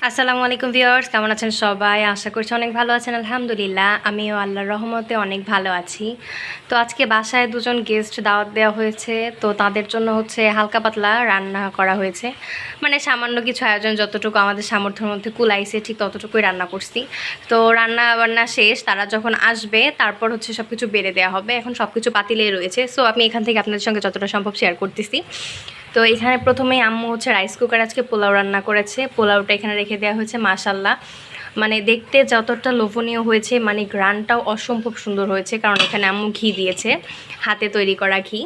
আসসালামু আলাইকুম ভিউয়ার্স, কেমন আছেন সবাই? আশা করছি অনেক ভালো আছেন। আলহামদুলিল্লাহ, আমিও আল্লাহর রহমতে অনেক ভালো আছি। তো আজকে বাসায় দুজন গেস্ট দাওয়াত দেওয়া হয়েছে, তো তাদের জন্য হচ্ছে হালকা পাতলা রান্না করা হয়েছে। মানে সামান্য কিছু আয়োজন, যতটুকু আমাদের সামর্থ্যের মধ্যে কুলাইছে ঠিক ততটুকুই রান্না করছি। তো রান্না বান্না শেষ, তারা যখন আসবে তারপর হচ্ছে সব কিছু বেড়ে দেওয়া হবে। এখন সব কিছু পাতিলেই রয়েছে, সো আমি এখান থেকে আপনাদের সঙ্গে যতটা সম্ভব শেয়ার করতেছি। তো এখানে প্রথমেই আম্মু হচ্ছে রাইস কুকার আজকে পোলাও রান্না করেছে। পোলাওটা এখানে রেখে দেওয়া হয়েছে। মাশাল্লাহ, মানে দেখতে যতটা লোভনীয় হয়েছে, মানে গ্রানটাও অসম্ভব সুন্দর হয়েছে, কারণ এখানে আম্মু ঘি দিয়েছে, হাতে তৈরি করা ঘি।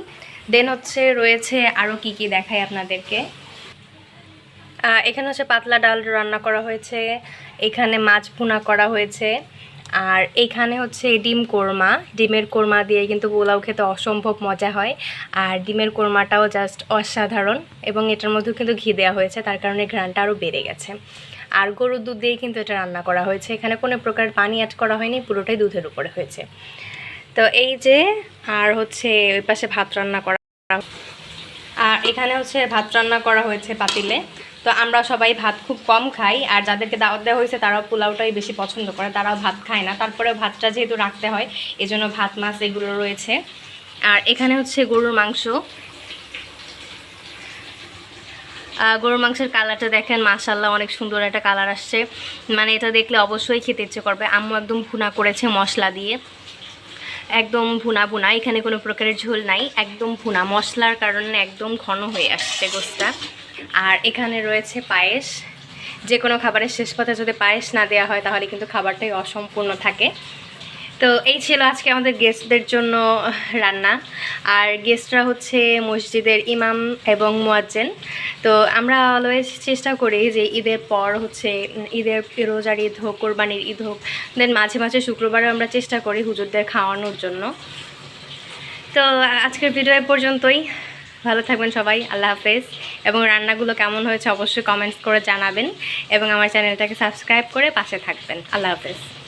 দেন হচ্ছে রয়েছে আরও কি কি দেখাই আপনাদেরকে। এখানে হচ্ছে পাতলা ডাল রান্না করা হয়েছে, এখানে মাছ ভুনা করা হয়েছে, আর এখানে হচ্ছে ডিম কোরমা। ডিমের কোরমা দিয়ে কিন্তু পোলাও খেতে অসম্ভব মজা হয়, আর ডিমের কোরমাটাও জাস্ট অসাধারণ। এবং এটার মধ্যেও কিন্তু ঘি দেওয়া হয়েছে, তার কারণে ঘ্রাণটা আরও বেড়ে গেছে। আর গরুর দুধ দিয়ে কিন্তু এটা রান্না করা হয়েছে, এখানে কোনো প্রকার পানি অ্যাড করা হয়নি, পুরোটাই দুধের উপরে হয়েছে। তো এই যে, আর হচ্ছে ওই পাশে ভাত রান্না করা, আর এখানে হচ্ছে ভাত রান্না করা হয়েছে পাতিলে। তো আমরা সবাই ভাত খুব কম খাই, আর যাদেরকে দাওয়াত দেওয়া হয়েছে তারাও পোলাওটাই বেশি পছন্দ করে, তারাও ভাত খায় না। তারপরে ভাতটা যেহেতু রাখতে হয়, এজন্য ভাত মাছ এগুলো রয়েছে। আর এখানে হচ্ছে গরুর মাংস। গরুর মাংসের কালারটা দেখেন, মাশাল্লাহ অনেক সুন্দর একটা কালার আসছে। মানে এটা দেখলে অবশ্যই খেতে ইচ্ছে করবে। আম্মু একদম ভুনা করেছে মশলা দিয়ে, একদম ভুনা ভুনা, এখানে কোনো প্রকারের ঝোল নাই, একদম ভুনা। মশলার কারণে একদম ঘন হয়ে আসছে গোশতটা। আর এখানে রয়েছে পায়েস। যে কোনো খাবারের শেষ পথে যদি পায়েস না দেওয়া হয় তাহলে কিন্তু খাবারটাই অসম্পূর্ণ থাকে। তো এই ছিল আজকে আমাদের গেস্টদের জন্য রান্না। আর গেস্টরা হচ্ছে মসজিদের ইমাম এবং মুয়াজ্জিন। তো আমরা অলওয়েজ চেষ্টা করি যে ঈদের পর হচ্ছে, ঈদের রোজার ঈদ হোক, কোরবানির ঈদ হোক, দেন মাঝে মাঝে শুক্রবারে আমরা চেষ্টা করি হুজুরদের খাওয়ানোর জন্য। তো আজকের ভিডিও পর্যন্তই। ভালো থাকবেন সবাই, আল্লাহ হাফেজ। এবং রান্নাগুলো কেমন হয়েছে অবশ্যই কমেন্টস করে জানাবেন, এবং আমার চ্যানেলটাকে সাবস্ক্রাইব করে পাশে থাকবেন। আল্লাহ হাফেজ।